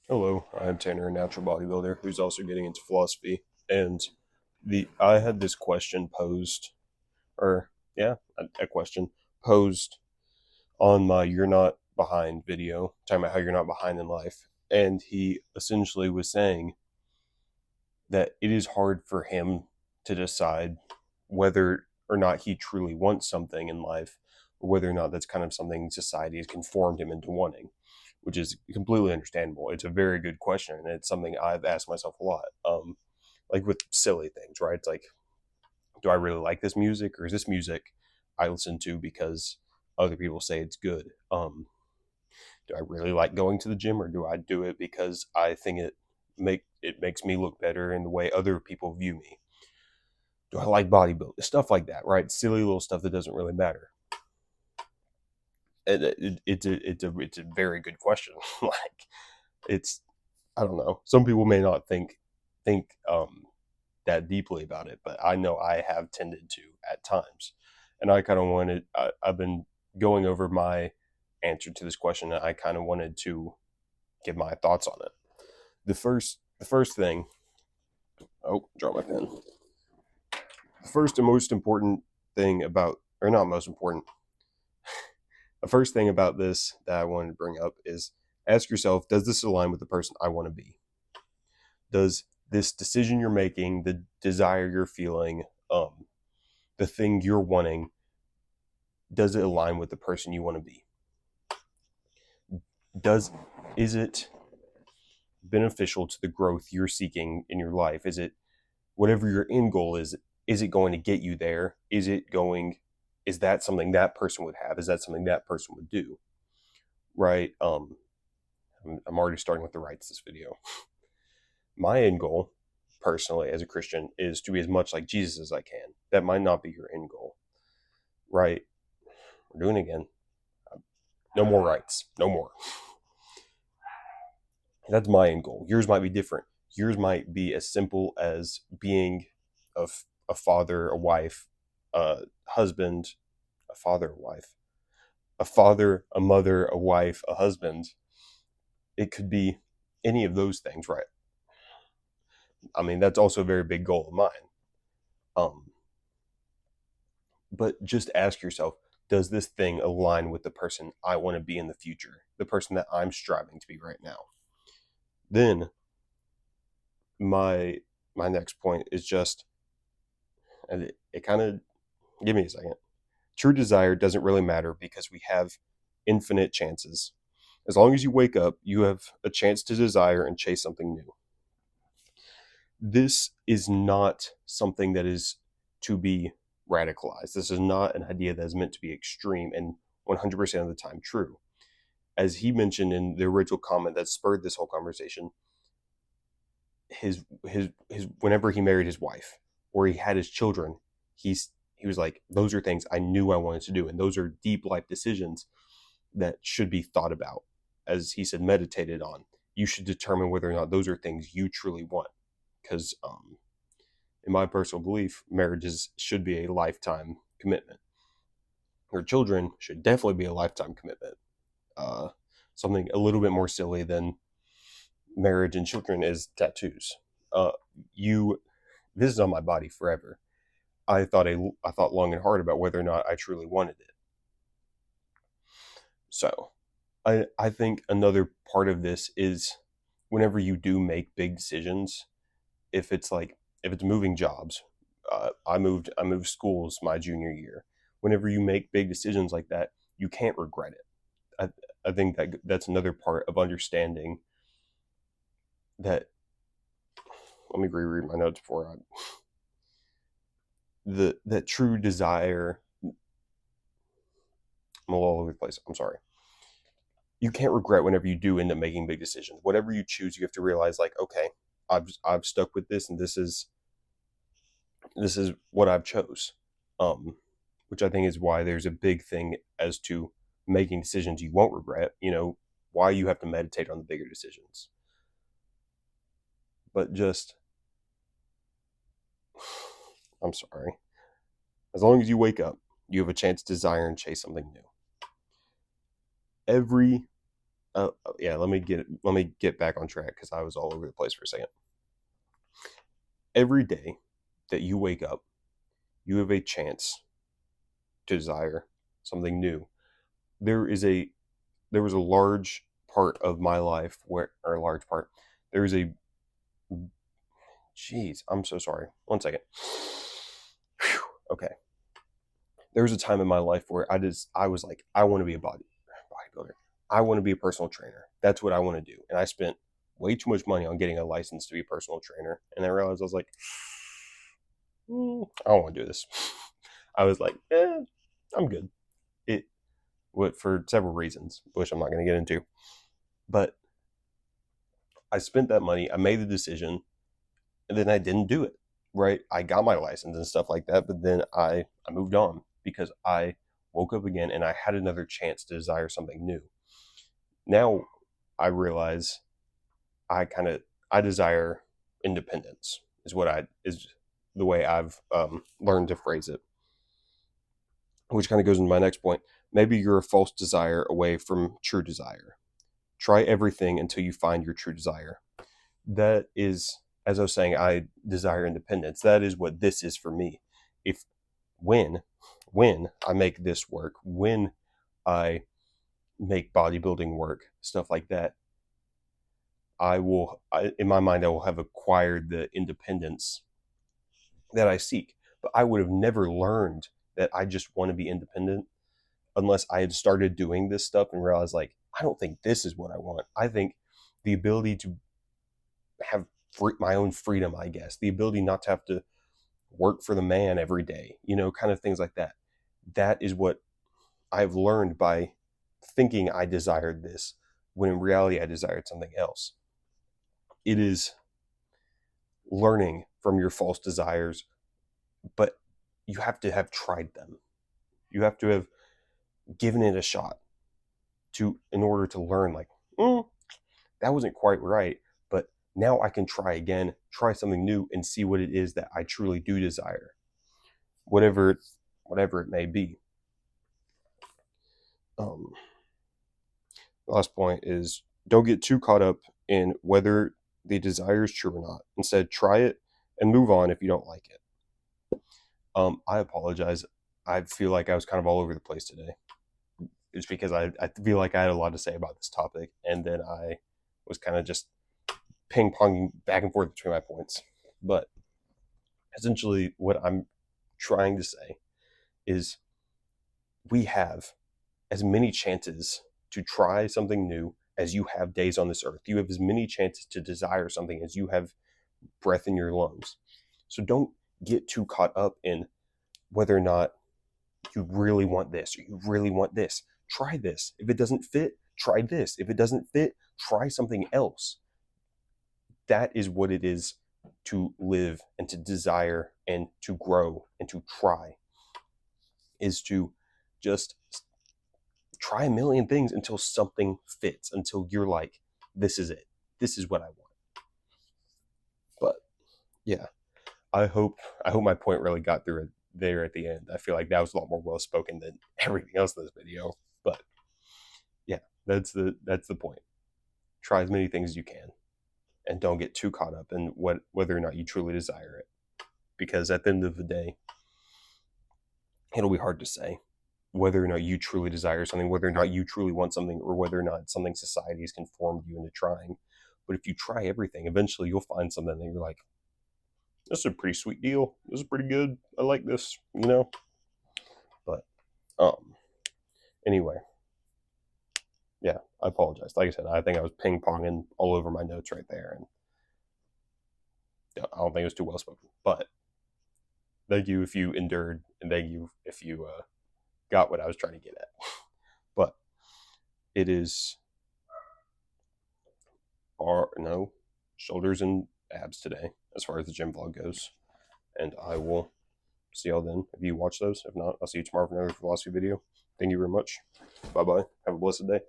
Hello, I'm Tanner, a natural bodybuilder who's also getting into philosophy. And I had this question posed, or yeah, a question posed on my "You're Not Behind" video, talking about how you're not behind in life. And he essentially was saying that it is hard for him to decide whether or not he truly wants something in life, or whether or not that's kind of something society has conformed him into wanting, which is completely understandable. It's a very good question, and it's something I've asked myself a lot. Like with silly things, right? It's like, do I really like this music, or is this music I listen to because other people say it's good? Do I really like going to the gym, or do I do it because I think it makes me look better in the way other people view me? Do I like bodybuilding? Stuff like that, right? Silly little stuff that doesn't really matter. It's a very good question. Like, it's, I don't know. Some people may not think that deeply about it, but I know I have tended to at times. And I kind of wanted. I've been going over my answer to this question, and I kind of wanted to give my thoughts on it. The first thing. Oh, draw my pen. The first and most important thing about, or not most important, the first thing about this that I wanted to bring up is ask yourself: does this align with the person I want to be? Does this decision you're making, the desire you're feeling, the thing you're wanting, does it align with the person you want to be? Does Is it beneficial to the growth you're seeking in your life? Is it, whatever your end goal is it going to get you there? Is that something that person would have? Is that something that person would do? Right? I'm already starting with the rights this video. My end goal, personally, as a Christian, is to be as much like Jesus as I can. That might not be your end goal, right? We're doing it again. No more rights. No more. That's my end goal. Yours might be different. Yours might be as simple as being a, a father, a wife, a husband, a father, a wife, a father, a mother, a wife, a husband. It could be any of those things, right? I mean, that's also a very big goal of mine. Um, but just ask yourself, does this thing align with the person I want to be in the future, the person that I'm striving to be right now? Then my my next point is just, and it kind of, give me a second. True desire doesn't really matter because we have infinite chances. As long as you wake up, you have a chance to desire and chase something new. This is not something that is to be radicalized. This is not an idea that is meant to be extreme and 100% of the time true. As he mentioned in the original comment that spurred this whole conversation, his whenever he married his wife or he had his children, he was like, those are things I knew I wanted to do, and those are deep life decisions that should be thought about. As he said, meditated on. You should determine whether or not those are things you truly want, because in my personal belief, marriages should be a lifetime commitment. Your children should definitely be a lifetime commitment. Uh, Something a little bit more silly than marriage and children is tattoos. Uh, you, this is on my body forever. I thought long and hard about whether or not I truly wanted it. So, I think another part of this is whenever you do make big decisions, if it's like, if it's moving jobs, I moved schools my junior year. Whenever you make big decisions like that, you can't regret it. I think that that's another part of understanding that. Let me reread my notes before I, the that true desire. I'm all over the place. I'm sorry. You can't regret whenever you do end up making big decisions. Whatever you choose, you have to realize, like, okay, I've stuck with this, and this is what I've chose. Um, which I think is why there's a big thing as to making decisions you won't regret. You know, why you have to meditate on the bigger decisions. But just, I'm sorry. As long as you wake up, you have a chance to desire and chase something new. Every yeah, let me get back on track because I was all over the place for a second. Every day that you wake up, you have a chance to desire something new. There was a large part of my life where, or a large part, there was a, jeez, I'm so sorry. One second. Whew. Okay. There was a time in my life where I was like, I want to be a bodybuilder. I want to be a personal trainer. That's what I want to do. And I spent way too much money on getting a license to be a personal trainer. And I realized I was like, I don't want to do this. I was like, I'm good. For several reasons, which I'm not going to get into. But I spent that money. I made the decision, and then I didn't do it. Right? I got my license and stuff like that, but then I moved on because I woke up again and I had another chance to desire something new. Now I realize I desire independence is the way I've learned to phrase it, which kind of goes into my next point. Maybe you're a false desire away from true desire. Try everything until you find your true desire. That is, as I was saying, I desire independence. That is what this is for me. When I make this work, when I make bodybuilding work, stuff like that, in my mind, I will have acquired the independence that I seek. But I would have never learned that I just want to be independent unless I had started doing this stuff and realized, like, I don't think this is what I want. I think the ability to have my own freedom, I guess, the ability not to have to work for the man every day, kind of things like that. That is what I've learned by thinking I desired this, when in reality I desired something else. It is learning from your false desires, but you have to have tried them. You have to have given it a shot in order to learn, like, that wasn't quite right, but now I can try again, try something new, and see what it is that I truly do desire, whatever it may be. Last point is, don't get too caught up in whether the desire is true or not. Instead, try it and move on if you don't like it. I apologize. I feel like I was kind of all over the place today. It's because I feel like I had a lot to say about this topic, and then I was kind of just ping-ponging back and forth between my points. But essentially, what I'm trying to say is, we have as many chances to try something new as you have days on this earth. You have as many chances to desire something as you have breath in your lungs. So don't get too caught up in whether or not you really want this or you really want this. Try this. If it doesn't fit, try this. If it doesn't fit, try something else. That is what it is to live and to desire and to grow and to try, is to just try a million things until something fits, until you're like, this is it. This is what I want. But yeah, I hope my point really got through it there at the end. I feel like that was a lot more well spoken than everything else in this video. But yeah, that's the point. Try as many things as you can, and don't get too caught up in whether or not you truly desire it, because at the end of the day, it'll be hard to say whether or not you truly desire something, whether or not you truly want something, or whether or not something society has conformed you into trying. But if you try everything, eventually you'll find something that you're like, this is a pretty sweet deal. This is pretty good. I like this, But anyway, yeah, I apologize. Like I said, I think I was ping-ponging all over my notes right there, and I don't think it was too well spoken. But thank you if you endured, and thank you if you got what I was trying to get at. But it is shoulders and abs today, as far as the gym vlog goes. And I will see y'all then if you watch those. If not, I'll see you tomorrow for another philosophy video. Thank you very much. Bye-bye. Have a blessed day.